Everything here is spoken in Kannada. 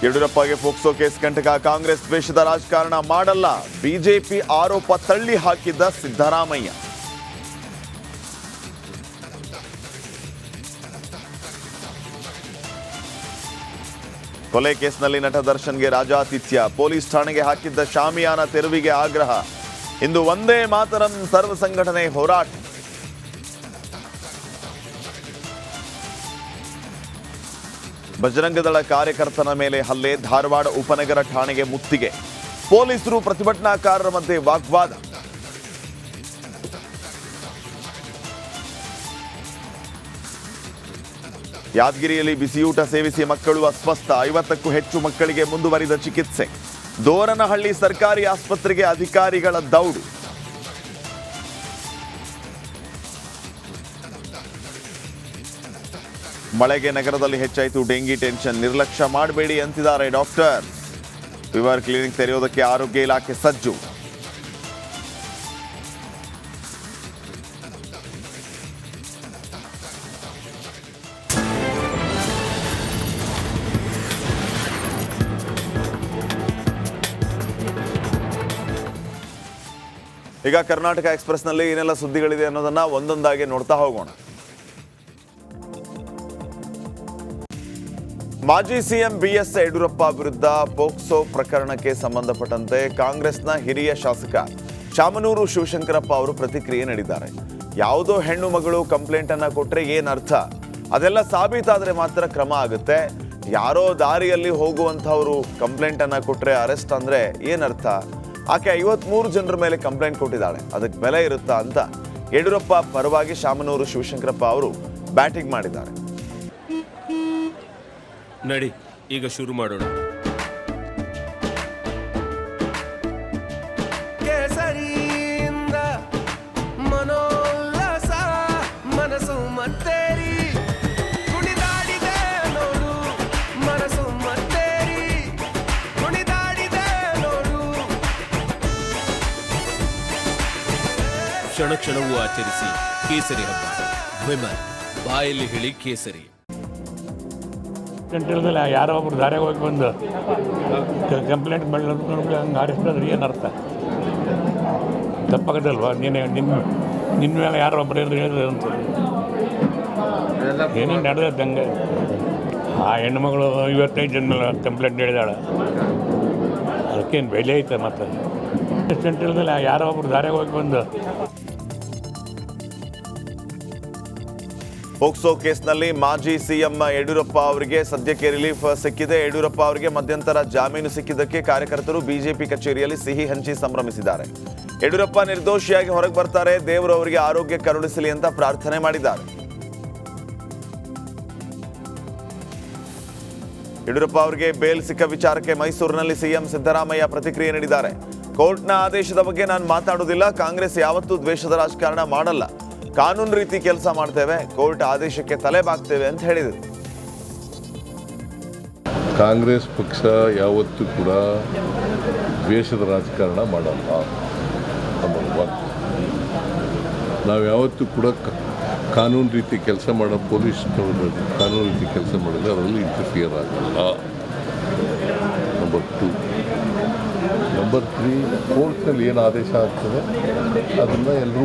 ಯಡಿಯೂರಪ್ಪಗೆ ಫೋಕ್ಸೋ ಕೇಸ್ ಕಂಟಕ. ಕಾಂಗ್ರೆಸ್ ದ್ವೇಷದ ರಾಜಕಾರಣ ಮಾಡಲ್ಲ, ಬಿಜೆಪಿ ಆರೋಪ ತಳ್ಳಿ ಹಾಕಿದ್ದ ಸಿದ್ದರಾಮಯ್ಯ. ಕೊಲೆ ಕೇಸ್ನಲ್ಲಿ ನಟ ದರ್ಶನ್ಗೆ ರಾಜಾತಿಥ್ಯ. ಪೊಲೀಸ್ ಠಾಣೆಗೆ ಹಾಕಿದ್ದ ಶಾಮಿಯಾನ ತೆರವಿಗೆ ಆಗ್ರಹ. ಇಂದು ಒಂದೇ ಮಾತರಂ ಸರ್ವ ಸಂಘಟನೆ ಹೋರಾಟ. ಬಜರಂಗದಳ ಕಾರ್ಯಕರ್ತನ ಮೇಲೆ ಹಲ್ಲೆ. ಧಾರವಾಡ ಉಪನಗರ ಠಾಣೆಗೆ ಮುತ್ತಿಗೆ. ಪೊಲೀಸರು ಪ್ರತಿಭಟನಾಕಾರರ ಮಧ್ಯೆ ವಾಗ್ವಾದ. ಯಾದಗಿರಿಯಲ್ಲಿ ಬಿಸಿಯೂಟ ಸೇವಿಸಿ ಮಕ್ಕಳು ಅಸ್ವಸ್ಥ. 50ಕ್ಕೂ ಹೆಚ್ಚು ಮಕ್ಕಳಿಗೆ ಮುಂದುವರಿದ ಚಿಕಿತ್ಸೆ. ದೋರನಹಳ್ಳಿ ಸರ್ಕಾರಿ ಆಸ್ಪತ್ರೆಗೆ ಅಧಿಕಾರಿಗಳ ದೌಡು. ಮಳೆಗೆ ನಗರದಲ್ಲಿ ಹೆಚ್ಚಾಯಿತು ಡೆಂಗಿ ಟೆನ್ಷನ್. ನಿರ್ಲಕ್ಷ್ಯ ಮಾಡಬೇಡಿ ಅಂತಿದ್ದಾರೆ ಡಾಕ್ಟರ್. ಫೀವರ್ ಕ್ಲಿನಿಕ್ ತೆರೆಯೋದಕ್ಕೆ ಆರೋಗ್ಯ ಇಲಾಖೆ ಸಜ್ಜು. ಈಗ ಕರ್ನಾಟಕ ಎಕ್ಸ್‌ಪ್ರೆಸ್‌ನಲ್ಲಿ ಏನೆಲ್ಲ ಸುದ್ದಿಗಳಿದೆ ಅನ್ನೋದನ್ನ ಒಂದೊಂದಾಗಿ ನೋಡ್ತಾ ಹೋಗೋಣ. ಮಾಜಿ ಸಿಎಂ ಬಿಎಸ್ ಯಡಿಯೂರಪ್ಪ ವಿರುದ್ಧ ಪೋಕ್ಸೋ ಪ್ರಕರಣಕ್ಕೆ ಸಂಬಂಧಪಟ್ಟಂತೆ ಕಾಂಗ್ರೆಸ್ನ ಹಿರಿಯ ಶಾಸಕ ಶಾಮನೂರು ಶಿವಶಂಕರಪ್ಪ ಅವರು ಪ್ರತಿಕ್ರಿಯೆ ನೀಡಿದ್ದಾರೆ. ಯಾವುದೋ ಹೆಣ್ಣು ಮಗಳು ಕಂಪ್ಲೇಂಟ್ ಅನ್ನ ಕೊಟ್ರೆ ಏನರ್ಥ? ಅದೆಲ್ಲ ಸಾಬೀತಾದ್ರೆ ಮಾತ್ರ ಕ್ರಮ ಆಗುತ್ತೆ. ಯಾರೋ ದಾರಿಯಲ್ಲಿ ಹೋಗುವಂತಹವರು ಕಂಪ್ಲೇಂಟ್ ಅನ್ನ ಕೊಟ್ರೆ ಅರೆಸ್ಟ್ ಅಂದ್ರೆ ಏನರ್ಥ? ಆಕೆ 53 ಜನರ ಮೇಲೆ ಕಂಪ್ಲೇಂಟ್ ಕೊಟ್ಟಿದ್ದಾಳೆ, ಅದಕ್ಕೆ ಬೆಲೆ ಇರುತ್ತಾ ಅಂತ ಯಡಿಯೂರಪ್ಪ ಪರವಾಗಿ ಶಾಮನೂರು ಶಿವಶಂಕರಪ್ಪ ಅವರು ಬ್ಯಾಟಿಂಗ್ ಮಾಡಿದ್ದಾರೆ. ನಡಿ ಈಗ ಶುರು ಮಾಡೋಣ. ಕೇಸರಿಯಿಂದ ಮನೋಲ್ಲಾಸ ಮನಸ್ಸು ಮತ್ತೇರಿ ಕುಣಿದಾಡಿದೆ ನೋಡು, ಮನಸ್ಸು ಮತ್ತೇರಿ ಕುಣಿದಾಡಿದೆ ನೋಡು. ಕ್ಷಣ ಕ್ಷಣವೂ ಆಚರಿಸಿ ಕೇಸರಿ ಹಬ್ಬ. ವಿಮಲ್ ಬಾಯಲ್ಲಿ ಹೇಳಿ ಕೇಸರಿ. ಗಂಟೆಲ್ದಲ್ಲಿ ಯಾರೋ ಒಬ್ರು ದಾರಿಗೆ ಹೋಗಿ ಬಂದು ಕಂಪ್ಲೇಂಟ್ ಮಾಡಿದ್ರೆ ಹಂಗೆ ಅರೆಸ್ಟ್ ಅಂದ್ರೆ ಏನು ಅರ್ಥ? ತಪ್ಪಾಗದಲ್ವಾ? ನಿನ್ನ ಮೇಲೆ ಯಾರೋ ಒಬ್ಬರು ಹೇಳಿದ್ರೆ ಅಂತ ಏನೇನು ನಡೆದದ್ದು ಹಂಗೆ. ಆ ಹೆಣ್ಮಗಳು 55 ಜನ ಮೇಲೆ ಕಂಪ್ಲೇಂಟ್ ಹೇಳಿದಾಳೆ, ಅದಕ್ಕೇನು ಬೆಲೆ ಐತೆ? ಮತ್ತು ಗಂಟೆಲ್ದಲ್ಲಿ ಯಾರೋ ಒಬ್ರು ದಾರಿಗೆ ಹೋಗಿ ಬಂದು ಪೋಕ್ಸೋ ಕೇಸ್ನಲ್ಲಿ ಮಾಜಿ ಸಿಎಂ ಯಡಿಯೂರಪ್ಪ ಅವರಿಗೆ ಸದ್ಯಕ್ಕೆ ರಿಲೀಫ್ ಸಿಕ್ಕಿದೆ. ಯಡಿಯೂರಪ್ಪ ಅವರಿಗೆ ಮಧ್ಯಂತರ ಜಾಮೀನು ಸಿಕ್ಕಿದ್ದಕ್ಕೆ ಕಾರ್ಯಕರ್ತರು ಬಿಜೆಪಿ ಕಚೇರಿಯಲ್ಲಿ ಸಿಹಿ ಹಂಚಿ ಸಂಭ್ರಮಿಸಿದ್ದಾರೆ. ಯಡಿಯೂರಪ್ಪ ನಿರ್ದೋಷಿಯಾಗಿ ಹೊರಗೆ ಬರ್ತಾರೆ, ದೇವರು ಅವರಿಗೆ ಆರೋಗ್ಯ ಕರುಣಿಸಲಿ ಅಂತ ಪ್ರಾರ್ಥನೆ ಮಾಡಿದ್ದಾರೆ. ಯಡಿಯೂರಪ್ಪ ಅವರಿಗೆ ಬೇಲ್ ಸಿಕ್ಕ ವಿಚಾರಕ್ಕೆ ಮೈಸೂರಿನಲ್ಲಿ ಸಿಎಂ ಸಿದ್ದರಾಮಯ್ಯ ಪ್ರತಿಕ್ರಿಯೆ ನೀಡಿದ್ದಾರೆ. ಕೋರ್ಟ್ನ ಆದೇಶದ ಬಗ್ಗೆ ನಾನು ಮಾತಾಡುವುದಿಲ್ಲ. ಕಾಂಗ್ರೆಸ್ ಯಾವತ್ತೂ ದ್ವೇಷದ ರಾಜಕಾರಣ ಮಾಡಲ್ಲ, ಕಾನೂನು ರೀತಿ ಕೆಲಸ ಮಾಡ್ತೇವೆ, ಕೋರ್ಟ್ ಆದೇಶಕ್ಕೆ ತಲೆ ಬಾಗ್ತೇವೆ ಅಂತ ಹೇಳಿದರು. ಕಾಂಗ್ರೆಸ್ ಪಕ್ಷ ಯಾವತ್ತೂ ಕೂಡ ದ್ವೇಷದ ರಾಜಕಾರಣ ಮಾಡಲ್ಲ. ನಂಬರ್ 1, ನಾವು ಯಾವತ್ತೂ ಕೂಡ ಕಾನೂನು ರೀತಿ ಕೆಲಸ ಮಾಡೋ ಪೊಲೀಸ್ನವರು ಕಾನೂನು ರೀತಿ ಕೆಲಸ ಮಾಡಿದ್ರೆ ಅದರಲ್ಲಿ ಇಂಟರ್ಫಿಯರ್ ಆಗಲ್ಲ. ನಂಬರ್ 2. ನಂಬರ್ 3, ಕೋರ್ಟ್ನಲ್ಲಿ ಏನು ಆದೇಶ ಆಗ್ತದೆ ಅದನ್ನು ಎಲ್ಲರೂ